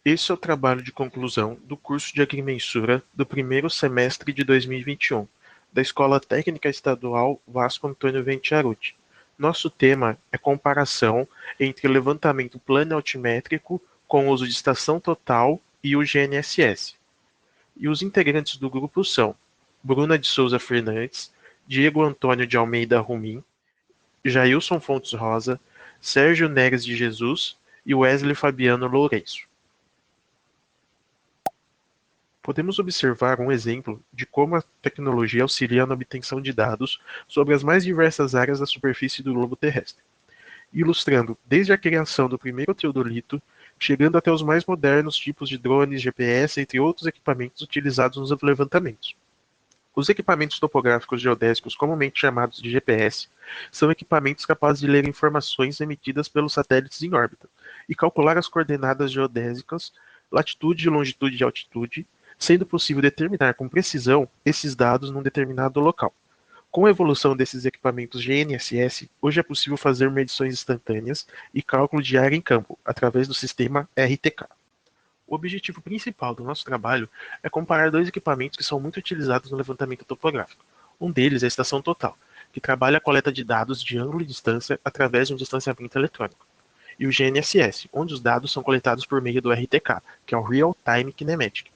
Esse é o trabalho de conclusão do curso de Agrimensura do primeiro semestre de 2021, da Escola Técnica Estadual Vasco Antônio Ventiaruti. Nosso tema é comparação entre levantamento plano-altimétrico com uso de estação total e o GNSS. E os integrantes do grupo são Bruna de Souza Fernandes, Diego Antônio de Almeida Rumim, Jailson Fontes Rosa, Sérgio Neres de Jesus e Wesley Fabiano Lourenço. Podemos observar um exemplo de como a tecnologia auxilia na obtenção de dados sobre as mais diversas áreas da superfície do globo terrestre, ilustrando desde a criação do primeiro teodolito, chegando até os mais modernos tipos de drones, GPS, entre outros equipamentos utilizados nos levantamentos. Os equipamentos topográficos geodésicos, comumente chamados de GPS, são equipamentos capazes de ler informações emitidas pelos satélites em órbita e calcular as coordenadas geodésicas, latitude, longitude e altitude, sendo possível determinar com precisão esses dados num determinado local. Com a evolução desses equipamentos GNSS, hoje é possível fazer medições instantâneas e cálculo de área em campo, através do sistema RTK. O objetivo principal do nosso trabalho é comparar dois equipamentos que são muito utilizados no levantamento topográfico. Um deles é a estação total, que trabalha a coleta de dados de ângulo e distância através de um distanciamento eletrônico, e o GNSS, onde os dados são coletados por meio do RTK, que é o Real Time Kinematic,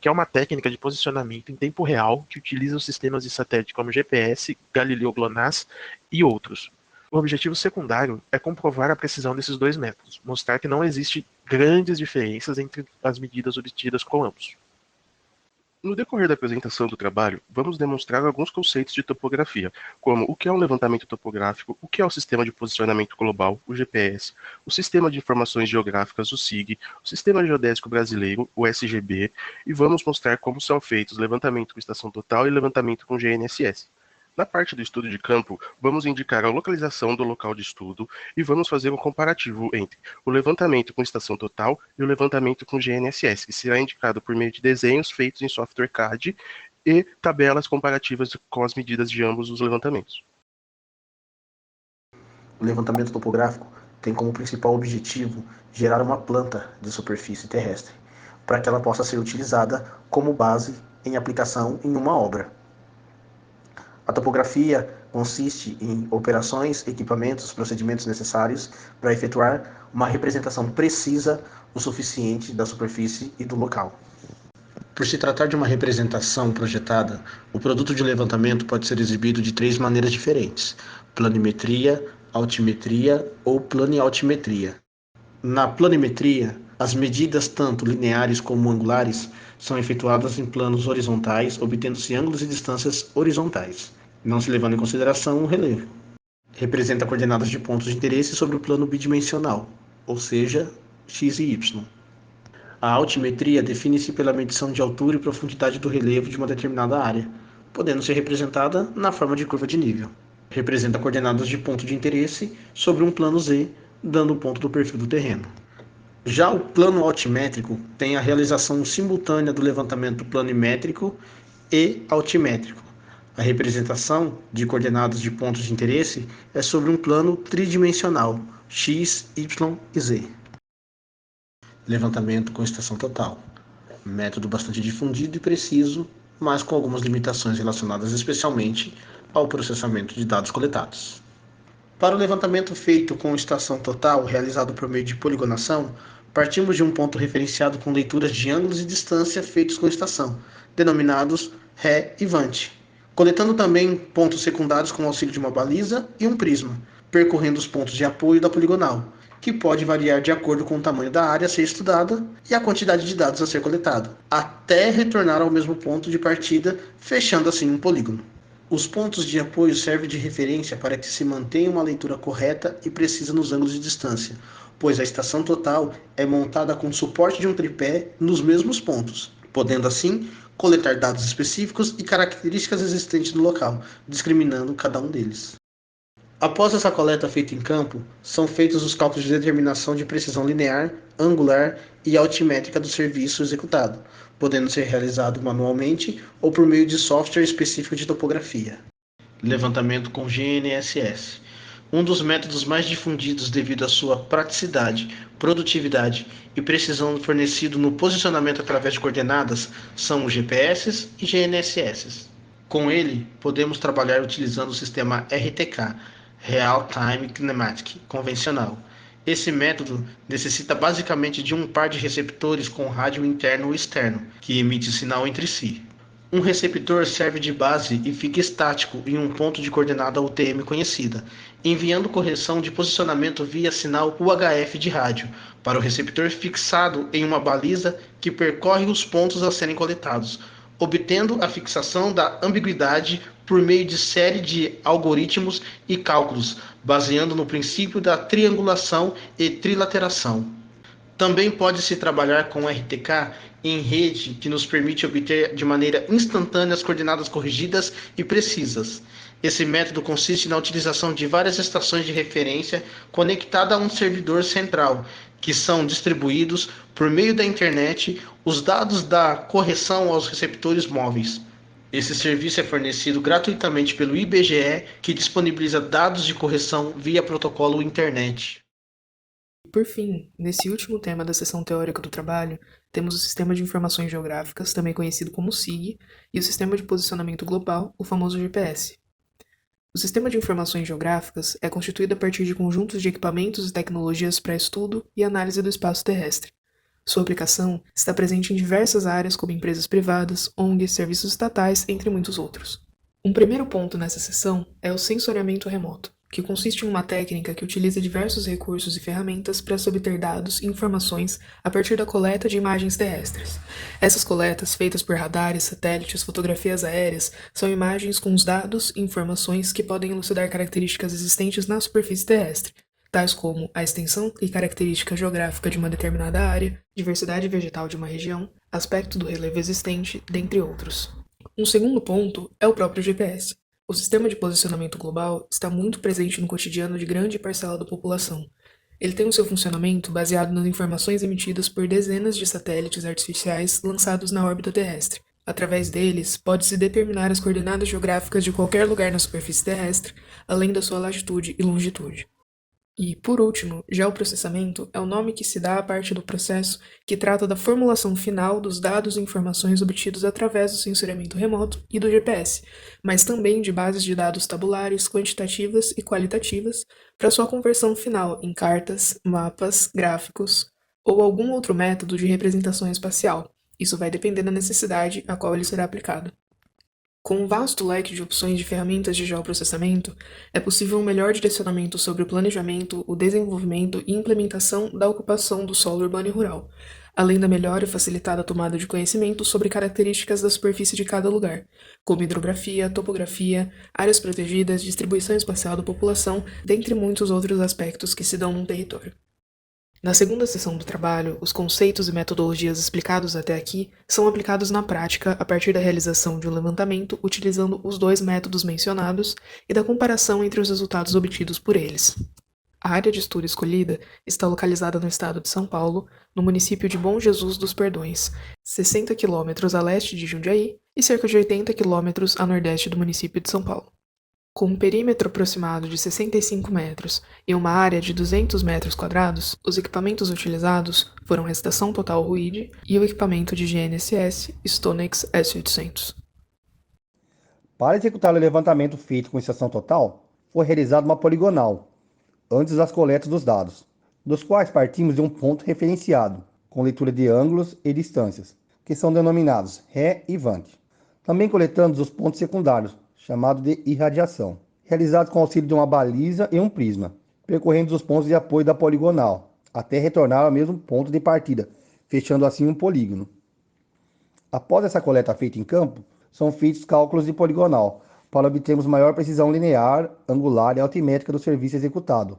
que é uma técnica de posicionamento em tempo real que utiliza os sistemas de satélite como GPS, Galileu GLONASS e outros. O objetivo secundário é comprovar a precisão desses dois métodos, mostrar que não existe grandes diferenças entre as medidas obtidas com ambos. No decorrer da apresentação do trabalho, vamos demonstrar alguns conceitos de topografia, como o que é um levantamento topográfico, o que é o Sistema de Posicionamento Global, o GPS, o Sistema de Informações Geográficas, o SIG, o Sistema Geodésico Brasileiro, o SGB, e vamos mostrar como são feitos levantamento com estação total e levantamento com GNSS. Na parte do estudo de campo, vamos indicar a localização do local de estudo e vamos fazer um comparativo entre o levantamento com estação total e o levantamento com GNSS, que será indicado por meio de desenhos feitos em software CAD e tabelas comparativas com as medidas de ambos os levantamentos. O levantamento topográfico tem como principal objetivo gerar uma planta de superfície terrestre, para que ela possa ser utilizada como base em aplicação em uma obra. A topografia consiste em operações, equipamentos, procedimentos necessários para efetuar uma representação precisa o suficiente da superfície e do local. Por se tratar de uma representação projetada, o produto de levantamento pode ser exibido de três maneiras diferentes: planimetria, altimetria ou planialtimetria. Na planimetria, as medidas tanto lineares como angulares são efetuadas em planos horizontais, obtendo-se ângulos e distâncias horizontais, não se levando em consideração o relevo. Representa coordenadas de pontos de interesse sobre o plano bidimensional, ou seja, x e y. A altimetria define-se pela medição de altura e profundidade do relevo de uma determinada área, podendo ser representada na forma de curva de nível. Representa coordenadas de ponto de interesse sobre um plano Z, dando o ponto do perfil do terreno. Já o plano altimétrico tem a realização simultânea do levantamento planimétrico e altimétrico. A representação de coordenadas de pontos de interesse é sobre um plano tridimensional, x, y e z. Levantamento com estação total. Método bastante difundido e preciso, mas com algumas limitações relacionadas especialmente ao processamento de dados coletados. Para o levantamento feito com estação total, realizado por meio de poligonação, partimos de um ponto referenciado com leituras de ângulos e distância feitos com estação, denominados Ré e Vante, coletando também pontos secundários com o auxílio de uma baliza e um prisma, percorrendo os pontos de apoio da poligonal, que pode variar de acordo com o tamanho da área a ser estudada e a quantidade de dados a ser coletado, até retornar ao mesmo ponto de partida, fechando assim um polígono. Os pontos de apoio servem de referência para que se mantenha uma leitura correta e precisa nos ângulos de distância, pois a estação total é montada com o suporte de um tripé nos mesmos pontos, podendo assim coletar dados específicos e características existentes no local, discriminando cada um deles. Após essa coleta feita em campo, são feitos os cálculos de determinação de precisão linear, angular e altimétrica do serviço executado, podendo ser realizado manualmente ou por meio de software específico de topografia. Levantamento com GNSS. Um dos métodos mais difundidos devido à sua praticidade, produtividade e precisão fornecido no posicionamento através de coordenadas são os GPS e GNSS. Com ele, podemos trabalhar utilizando o sistema RTK, Real Time Kinematic, convencional. Esse método necessita basicamente de um par de receptores com rádio interno ou externo, que emite sinal entre si. Um receptor serve de base e fica estático em um ponto de coordenada UTM conhecida, enviando correção de posicionamento via sinal UHF de rádio para o receptor fixado em uma baliza que percorre os pontos a serem coletados, obtendo a fixação da ambiguidade por meio de série de algoritmos e cálculos, baseando no princípio da triangulação e trilateração. Também pode-se trabalhar com RTK em rede, que nos permite obter de maneira instantânea as coordenadas corrigidas e precisas. Esse método consiste na utilização de várias estações de referência conectadas a um servidor central, que são distribuídos por meio da internet os dados da correção aos receptores móveis. Esse serviço é fornecido gratuitamente pelo IBGE, que disponibiliza dados de correção via protocolo internet. Por fim, nesse último tema da seção teórica do trabalho, temos o Sistema de Informações Geográficas, também conhecido como SIG, e o Sistema de Posicionamento Global, o famoso GPS. O Sistema de Informações Geográficas é constituído a partir de conjuntos de equipamentos e tecnologias para estudo e análise do espaço terrestre. Sua aplicação está presente em diversas áreas, como empresas privadas, ONGs, serviços estatais, entre muitos outros. Um primeiro ponto nessa seção é o sensoriamento remoto, que consiste em uma técnica que utiliza diversos recursos e ferramentas para se obter dados e informações a partir da coleta de imagens terrestres. Essas coletas, feitas por radares, satélites, fotografias aéreas, são imagens com os dados e informações que podem elucidar características existentes na superfície terrestre, tais como a extensão e característica geográfica de uma determinada área, diversidade vegetal de uma região, aspecto do relevo existente, dentre outros. Um segundo ponto é o próprio GPS. O sistema de posicionamento global está muito presente no cotidiano de grande parcela da população. Ele tem o seu funcionamento baseado nas informações emitidas por dezenas de satélites artificiais lançados na órbita terrestre. Através deles, pode-se determinar as coordenadas geográficas de qualquer lugar na superfície terrestre, além da sua latitude e longitude. E, por último, geoprocessamento é o nome que se dá à parte do processo que trata da formulação final dos dados e informações obtidos através do sensoriamento remoto e do GPS, mas também de bases de dados tabulares, quantitativas e qualitativas para sua conversão final em cartas, mapas, gráficos ou algum outro método de representação espacial. Isso vai depender da necessidade a qual ele será aplicado. Com um vasto leque de opções de ferramentas de geoprocessamento, é possível um melhor direcionamento sobre o planejamento, o desenvolvimento e implementação da ocupação do solo urbano e rural, além da melhor e facilitada tomada de conhecimento sobre características da superfície de cada lugar, como hidrografia, topografia, áreas protegidas, distribuição espacial da população, dentre muitos outros aspectos que se dão num território. Na segunda seção do trabalho, os conceitos e metodologias explicados até aqui são aplicados na prática a partir da realização de um levantamento utilizando os dois métodos mencionados e da comparação entre os resultados obtidos por eles. A área de estudo escolhida está localizada no estado de São Paulo, no município de Bom Jesus dos Perdões, 60 km a leste de Jundiaí e cerca de 80 km a nordeste do município de São Paulo. Com um perímetro aproximado de 65 metros e uma área de 200 metros quadrados, os equipamentos utilizados foram a estação total RUID e o equipamento de GNSS Stonex S800. Para executar o levantamento feito com estação total, foi realizada uma poligonal, antes das coletas dos dados, dos quais partimos de um ponto referenciado, com leitura de ângulos e distâncias, que são denominados Ré e Vant. Também coletamos os pontos secundários, chamado de irradiação, realizado com auxílio de uma baliza e um prisma, percorrendo os pontos de apoio da poligonal, até retornar ao mesmo ponto de partida, fechando assim um polígono. Após essa coleta feita em campo, são feitos cálculos de poligonal, para obtermos maior precisão linear, angular e altimétrica do serviço executado,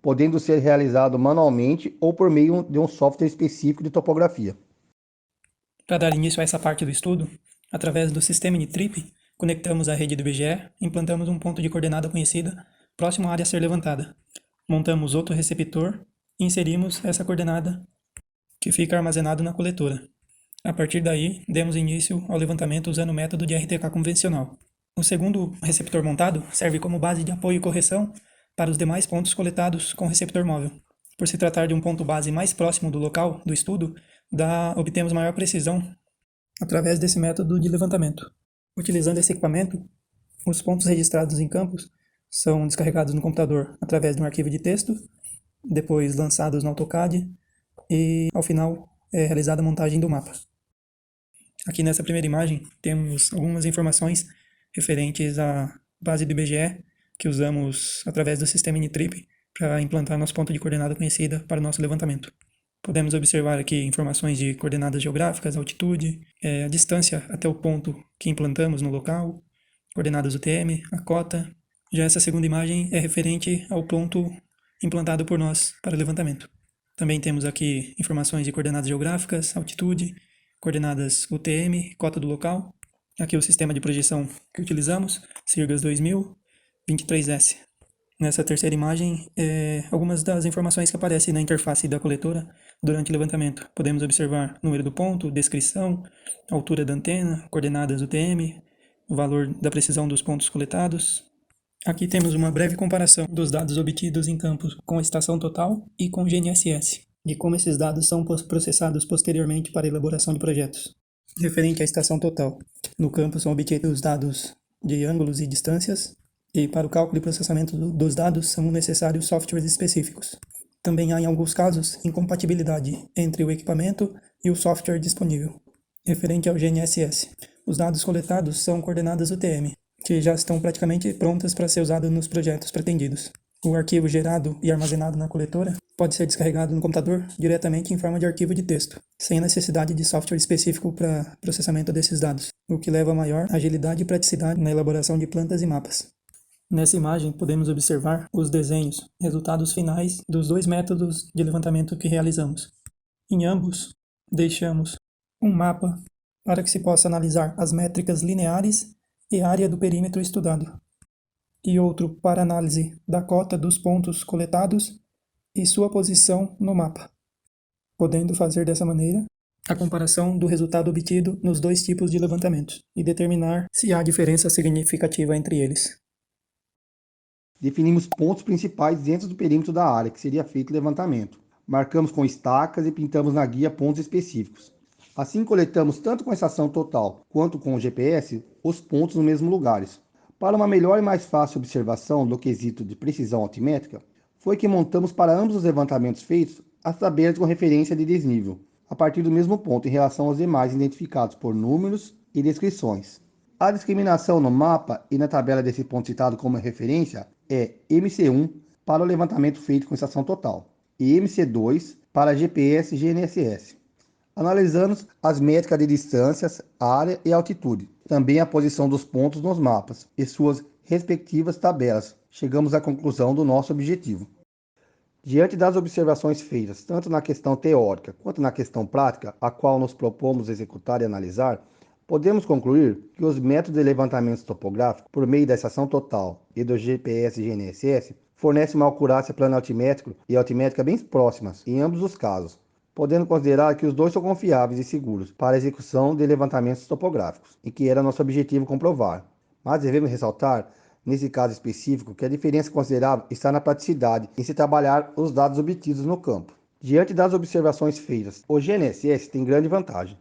podendo ser realizado manualmente ou por meio de um software específico de topografia. Para dar início a essa parte do estudo, através do sistema NITRIP, conectamos a rede do IBGE, implantamos um ponto de coordenada conhecida próximo à área a ser levantada. Montamos outro receptor e inserimos essa coordenada que fica armazenado na coletora. A partir daí, demos início ao levantamento usando o método de RTK convencional. O segundo receptor montado serve como base de apoio e correção para os demais pontos coletados com receptor móvel. Por se tratar de um ponto base mais próximo do local do estudo, obtemos maior precisão através desse método de levantamento. Utilizando esse equipamento, os pontos registrados em campos são descarregados no computador através de um arquivo de texto, depois lançados no AutoCAD e, ao final, é realizada a montagem do mapa. Aqui nessa primeira imagem temos algumas informações referentes à base do IBGE que usamos através do sistema N-Trip para implantar nosso ponto de coordenada conhecida para o nosso levantamento. Podemos observar aqui informações de coordenadas geográficas, altitude, a distância até o ponto que implantamos no local, coordenadas UTM, a cota. Já essa segunda imagem é referente ao ponto implantado por nós para o levantamento. Também temos aqui informações de coordenadas geográficas, altitude, coordenadas UTM, cota do local. Aqui o sistema de projeção que utilizamos, Sirgas 2000, 23S. Nessa terceira imagem, algumas das informações que aparecem na interface da coletora durante o levantamento. Podemos observar número do ponto, descrição, altura da antena, coordenadas UTM, o valor da precisão dos pontos coletados. Aqui temos uma breve comparação dos dados obtidos em campos com a estação total e com o GNSS, de como esses dados são processados posteriormente para a elaboração de projetos. Referente à estação total, no campo são obtidos dados de ângulos e distâncias, e para o cálculo e processamento dos dados são necessários softwares específicos. Também há, em alguns casos, incompatibilidade entre o equipamento e o software disponível. Referente ao GNSS, os dados coletados são coordenadas UTM, que já estão praticamente prontas para ser usadas nos projetos pretendidos. O arquivo gerado e armazenado na coletora pode ser descarregado no computador diretamente em forma de arquivo de texto, sem a necessidade de software específico para processamento desses dados, o que leva a maior agilidade e praticidade na elaboração de plantas e mapas. Nessa imagem, podemos observar os desenhos, resultados finais dos dois métodos de levantamento que realizamos. Em ambos, deixamos um mapa para que se possa analisar as métricas lineares e a área do perímetro estudado, e outro para análise da cota dos pontos coletados e sua posição no mapa, podendo fazer dessa maneira a comparação do resultado obtido nos dois tipos de levantamentos e determinar se há diferença significativa entre eles. Definimos pontos principais dentro do perímetro da área que seria feito o levantamento. Marcamos com estacas e pintamos na guia pontos específicos. Assim coletamos tanto com a estação total quanto com o GPS os pontos nos mesmos lugares. Para uma melhor e mais fácil observação do quesito de precisão altimétrica, foi que montamos para ambos os levantamentos feitos as tabelas com referência de desnível, a partir do mesmo ponto em relação aos demais identificados por números e descrições. A discriminação no mapa e na tabela desse ponto citado como referência é MC1 para o levantamento feito com estação total e MC2 para GPS e GNSS. Analisamos as métricas de distâncias, área e altitude, também a posição dos pontos nos mapas e suas respectivas tabelas. Chegamos à conclusão do nosso objetivo. Diante das observações feitas, tanto na questão teórica quanto na questão prática, a qual nos propomos executar e analisar, podemos concluir que os métodos de levantamento topográfico por meio da estação total e do GPS e GNSS fornecem uma acurácia plano-altimétrico e altimétrica bem próximas em ambos os casos, podendo considerar que os dois são confiáveis e seguros para a execução de levantamentos topográficos, e que era nosso objetivo comprovar. Mas devemos ressaltar, nesse caso específico, que a diferença considerável está na praticidade em se trabalhar os dados obtidos no campo. Diante das observações feitas, o GNSS tem grande vantagem.